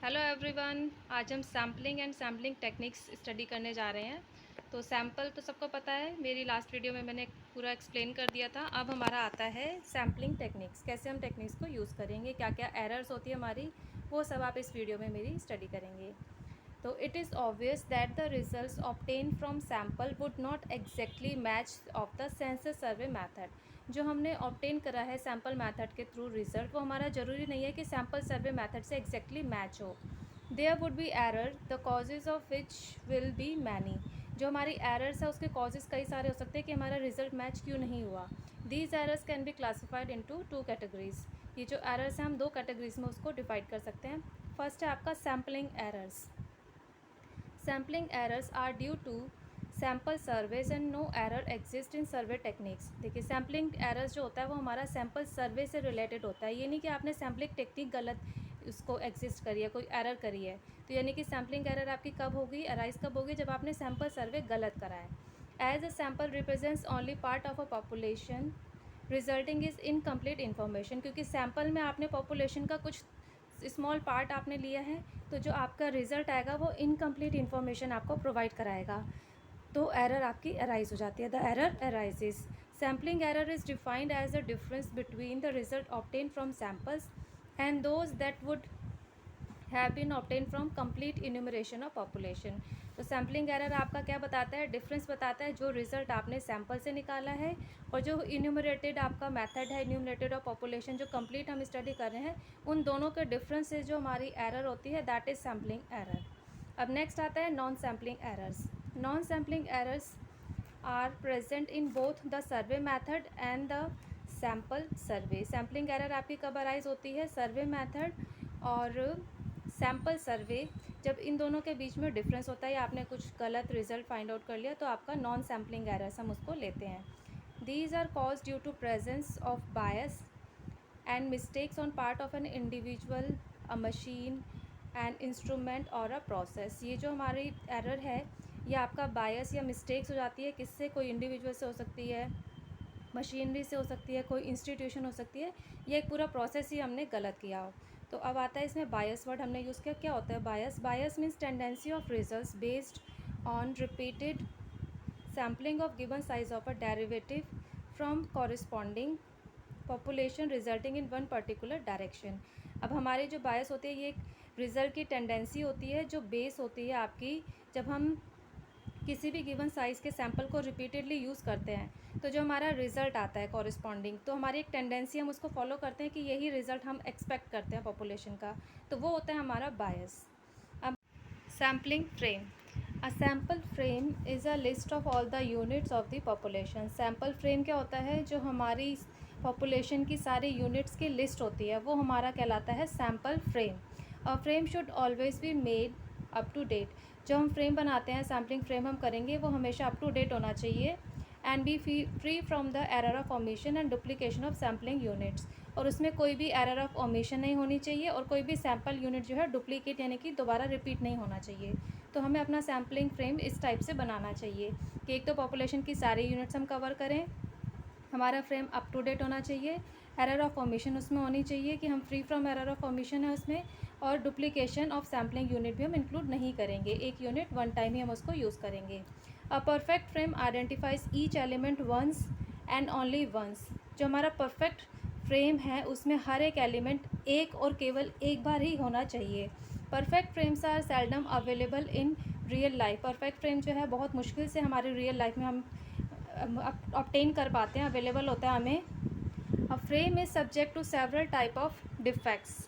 Hello everyone. आज हम sampling and sampling techniques study करने जा रहे हैं। तो सैम्पल तो सबको पता है, मेरी लास्ट वीडियो में मैंने पूरा एक्सप्लेन कर दिया था। अब हमारा आता है सैम्पलिंग टेक्निक्स, कैसे हम टेक्निक्स को यूज़ करेंगे, क्या क्या एरर्स होती है हमारी, वो सब आप इस वीडियो में मेरी स्टडी करेंगे। तो it is obvious that the results obtain from sample would not exactly match of the census survey method. जो हमने ऑब्टेन करा है सैम्पल मैथड के थ्रू रिजल्ट, वो हमारा ज़रूरी नहीं है कि सैम्पल सर्वे मैथड से एग्जैक्टली मैच हो। There would be error the causes of which will be many. जो हमारी एरर्स है उसके कॉजेज़ कई सारे हो सकते हैं कि हमारा रिजल्ट मैच क्यों नहीं हुआ। These errors can be classified into two categories. ये जो एरर्स हैं हम दो कैटेगरीज में उसको डिवाइड कर सकते हैं। फर्स्ट है आपका sampling errors. Sampling errors are due to sample surveys and no error exist in survey techniques. देखिए सैम्पलिंग एरर्स जो होता है वो हमारा सैम्पल सर्वे से रिलेटेड होता है। ये नहीं कि आपने सैम्पलिंग टेक्निक गलत उसको एग्जिस्ट करी है, कोई एरर करी है। तो यानी कि सैम्पलिंग एरर आपकी कब होगी, अराइज कब होगी, जब आपने सैम्पल सर्वे गलत करा है। As a sample represents only part of a population resulting is incomplete information. क्योंकि सैम्पल में आपने पॉपुलेशन का कुछ स्मॉल पार्ट आपने लिया है, तो जो आपका रिज़ल्ट आएगा वो इनकम्प्लीट इन्फॉर्मेशन आपको प्रोवाइड कराएगा, तो एरर आपकी अराइज हो जाती है। The error arises. Sampling error is defined as the difference between the result obtain from samples and those that would have been obtain from complete enumeration of population. तो sampling error आपका क्या बताता है, difference बताता है जो result आपने sample से निकाला है और जो इन्यूमरेटेड आपका मेथड है, इन्यूमरेटेड ऑफ पॉपुलेशन जो कंप्लीट हम स्टडी कर रहे हैं, उन दोनों के डिफरेंस से जो हमारी एरर होती है दैट इज़ सैम्पलिंग एरर। अब नेक्स्ट आता है non sampling errors. Non sampling errors are present in both the survey method and the sample survey. Sampling error आपकी कब अराइज होती है, सर्वे मैथड और सैम्पल सर्वे, जब इन दोनों के बीच में डिफरेंस होता है या आपने कुछ गलत रिजल्ट फाइंड आउट कर लिया, तो आपका नॉन सैम्पलिंग एरर्स हम उसको लेते हैं। These are cause due to presence of bias and mistakes on part of an individual, a machine, an instrument और अ प्रोसेस। ये जो हमारी एरर है ये आपका बायस या मिस्टेक्स हो जाती है, किससे, कोई इंडिविजुअल से हो सकती है, मशीनरी से हो सकती है, कोई इंस्टीट्यूशन हो सकती है, ये एक पूरा प्रोसेस ही हमने गलत किया हो। तो अब आता है इसमें बायस वर्ड हमने यूज़ किया। क्या होता है bias? Bias means tendency of results based on repeated sampling of given size of a derivative from corresponding population resulting in one particular direction. अब हमारी जो बायस होती है ये एक रिजल्ट की टेंडेंसी होती है जो बेस होती है आपकी, जब हम किसी भी गिवन साइज़ के सैम्पल को रिपीटेडली यूज़ करते हैं तो जो हमारा रिज़ल्ट आता है कॉरिस्पॉन्डिंग, तो हमारी एक टेंडेंसी हम उसको फॉलो करते हैं कि यही रिज़ल्ट हम एक्सपेक्ट करते हैं पॉपुलेशन का, तो वो होता है हमारा बायस। अब sampling frame. A sample frame is a list of all the units of the population. Sample frame क्या होता है, जो हमारी पॉपुलेशन की सारी यूनिट्स की लिस्ट होती है वो हमारा कहलाता है sample frame. A frame should always be made up to date. जो हम फ्रेम बनाते हैं, सैम्पलिंग फ्रेम हम करेंगे, वो हमेशा अप टू डेट होना चाहिए। And B free from the error of omission and duplication of sampling units. और उसमें कोई भी एरर ऑफ ओमिशन नहीं होनी चाहिए और कोई भी सैम्पल यूनिट जो है डुप्लीकेट यानी कि दोबारा रिपीट नहीं होना चाहिए। तो हमें अपना सैम्पलिंग फ्रेम इस टाइप से बनाना चाहिए कि एक तो पॉपुलेशन की सारी यूनिट्स हम कवर करें, हमारा फ्रेम अप टू डेट होना चाहिए, एरर ऑफ ओमिशन उसमें होनी चाहिए कि हम free from error of omission है उसमें, और डुप्लीकेशन ऑफ सैम्पलिंग यूनिट भी हम इंक्लूड नहीं करेंगे, एक यूनिट वन टाइम ही हम उसको यूज़ करेंगे। A perfect frame identifies each element once and only once. जो हमारा परफेक्ट फ्रेम है उसमें हर एक एलिमेंट एक और केवल एक बार ही होना चाहिए। Perfect frames are seldom available in real life. Perfect frame जो है बहुत मुश्किल से हमारी रियल लाइफ में हम ऑब्टेन कर पाते हैं, अवेलेबल होता है हमें। A frame is subject to several type of defects.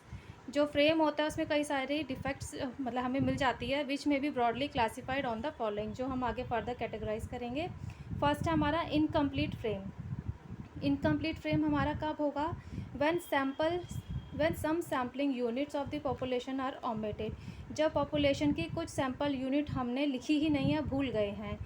जो फ्रेम होता है उसमें कई सारे डिफेक्ट्स मतलब हमें मिल जाती है, विच में B broadly classified on the following, जो हम आगे फर्दर कैटेगराइज करेंगे। फर्स्ट है हमारा इनकम्प्लीट फ्रेम। इनकम्प्लीट फ्रेम हमारा कब होगा, when some sampling units of the population are omitted. जब पॉपुलेशन की कुछ सैम्पल यूनिट हमने लिखी ही नहीं है, भूल गए हैं,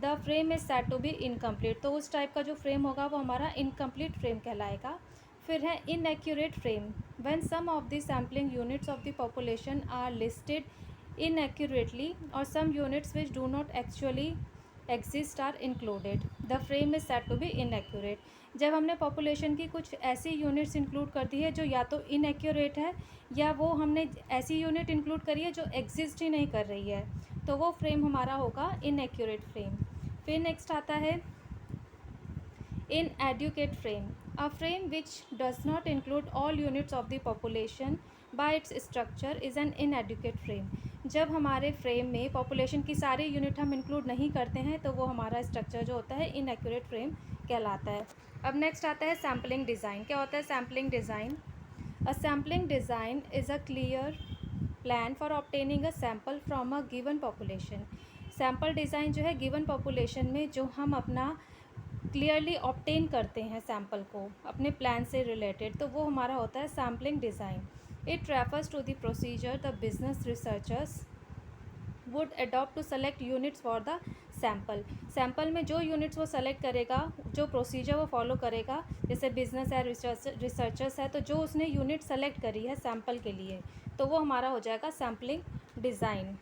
the frame is said to be incomplete. तो उस टाइप का जो फ्रेम होगा वो हमारा इनकम्प्लीट फ्रेम कहलाएगा। फिर है inaccurate frame. When some of the sampling units of the population are listed inaccurately और some units which do not actually exist are included. The frame is said to be inaccurate. जब हमने population की कुछ ऐसी units include कर दी है जो या तो इनएक्यूरेट है या वो हमने ऐसी यूनिट इंक्लूड करी है जो एग्जिस्ट ही नहीं कर रही है, तो वो फ्रेम हमारा होगा इनएक्यूरेट फ्रेम. फिर नेक्स्ट आता है inadequate frame. A frame which does not include all units of the population by its structure is an inadequate frame. जब हमारे फ्रेम में पॉपुलेशन की सारी यूनिट हम इंक्लूड नहीं करते हैं तो वो हमारा स्ट्रक्चर जो होता है इनएक्यूरेट फ्रेम कहलाता है. अब नेक्स्ट आता है सैम्पलिंग डिज़ाइन. क्या होता है sampling design? A sampling design is a clear plan for obtaining a sample from a given population. Sample design जो है गिवन पॉपुलेशन में जो हम अपना क्लियरली ऑब्टेन करते हैं सैम्पल को अपने प्लान से रिलेटेड, तो वो हमारा होता है sampling design. It refers to the procedure the business researchers would adopt to select units for the sample. Sample में जो यूनिट्स वो सेलेक्ट करेगा, जो प्रोसीजर वो फॉलो करेगा, जैसे बिजनेस है, रिसर्चर्स है, तो जो उसने यूनिट सेलेक्ट करी है सैम्पल के लिए, तो वो हमारा हो जाएगा सैम्पलिंग डिज़ाइन.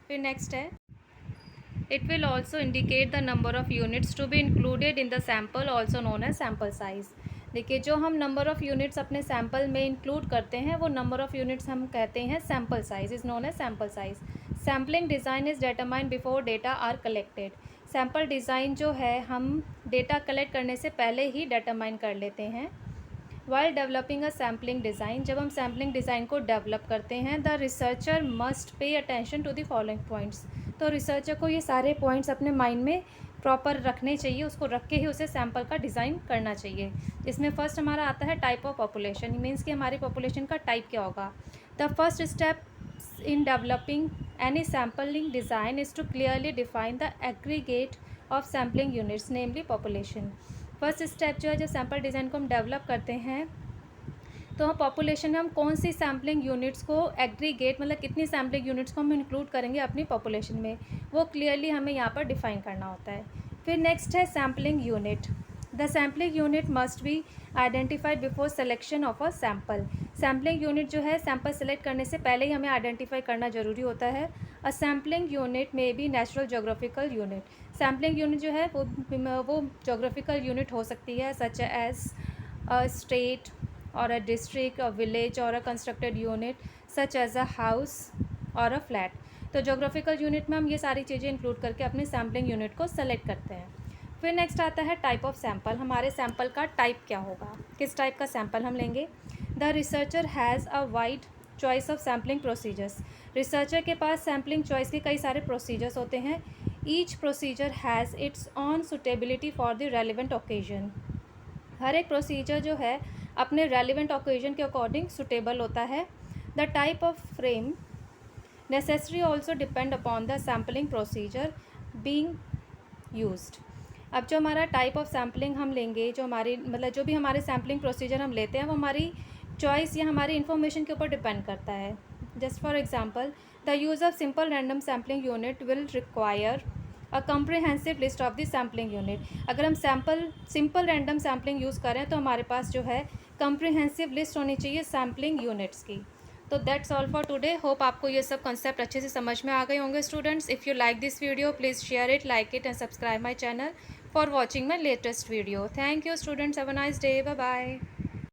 फिर नेक्स्ट है It will also indicate the number of units to be included in the sample, also known as sample size. देखिए जो हम नंबर ऑफ़ यूनिट्स अपने सैम्पल में इंक्लूड करते हैं वो नंबर ऑफ़ यूनिट्स हम कहते हैं sample size, is known as sample size. Sampling design is determined before data are collected. Sample design जो है हम डेटा कलेक्ट करने से पहले ही डिटरमाइन कर लेते हैं. While developing a sampling design, जब हम सैम्पलिंग डिज़ाइन को डेवलप करते हैं, the researcher must pay attention to the following points. तो रिसर्चर को ये सारे पॉइंट्स अपने माइंड में प्रॉपर रखने चाहिए, उसको रख के ही उसे सैम्पल का डिज़ाइन करना चाहिए. इसमें फर्स्ट हमारा आता है टाइप ऑफ पॉपुलेशन. मीन्स कि हमारी पॉपुलेशन का टाइप क्या होगा. The first step in developing any sampling design is to clearly define the aggregate of sampling units, namely population. First step जो है, जब सैम्पल डिज़ाइन को हम डेवलप करते हैं तो हम पॉपुलेशन में हम कौन सी सैम्पलिंग यूनिट्स को एग्रीगेट, मतलब कितनी सैम्पलिंग यूनिट्स को हम इंक्लूड करेंगे अपनी पॉपुलेशन में, वो क्लियरली हमें यहाँ पर डिफाइन करना होता है. फिर नेक्स्ट है sampling unit. The sampling unit must be identified before selection of a sample. Sampling unit जो है सैम्पल सेलेक्ट करने से पहले ही हमें आइडेंटिफाई करना ज़रूरी होता है. A sampling unit may be natural geographical unit. Sampling unit जो है वो जोग्राफिकल यूनिट हो सकती है, such as a state or a district, a village or a constructed unit such as a house or a flat. तो geographical unit में हम ये सारी चीज़ें इंक्लूड करके अपने सैम्पलिंग यूनिट को सेलेक्ट करते हैं. फिर नेक्स्ट आता है टाइप ऑफ सैम्पल. हमारे सैम्पल का टाइप क्या होगा, किस टाइप का सैम्पल हम लेंगे. The researcher has a wide choice of sampling procedures. Researcher के पास सैम्पलिंग चॉइस के कई सारे प्रोसीजर्स होते हैं. Each procedure has its own suitability for the relevant occasion. हर एक प्रोसीजर जो है अपने रेलिवेंट ओकेजन के अकॉर्डिंग सुटेबल होता है. The type of frame necessary also depend upon the sampling procedure being used. अब जो हमारा टाइप ऑफ सैम्पलिंग हम लेंगे, जो हमारी मतलब जो भी हमारे सैम्पलिंग प्रोसीजर हम लेते हैं वो हमारी चॉइस या हमारी इन्फॉर्मेशन के ऊपर डिपेंड करता है. Just for example, the use of simple random sampling unit will require a comprehensive list of the sampling unit. अगर हम सिंपल रैंडम सैम्पलिंग यूज़ करें तो हमारे पास जो है कम्प्रिहेंसिव लिस्ट होनी चाहिए सैम्पलिंग यूनिट्स की. तो that's all for today. Hope आपको ये सब कंसेप्ट अच्छे से समझ में आ गए होंगे students. If you like this video please share it, like it and subscribe my channel for watching my latest video. Thank you students. Have a nice day. Bye bye.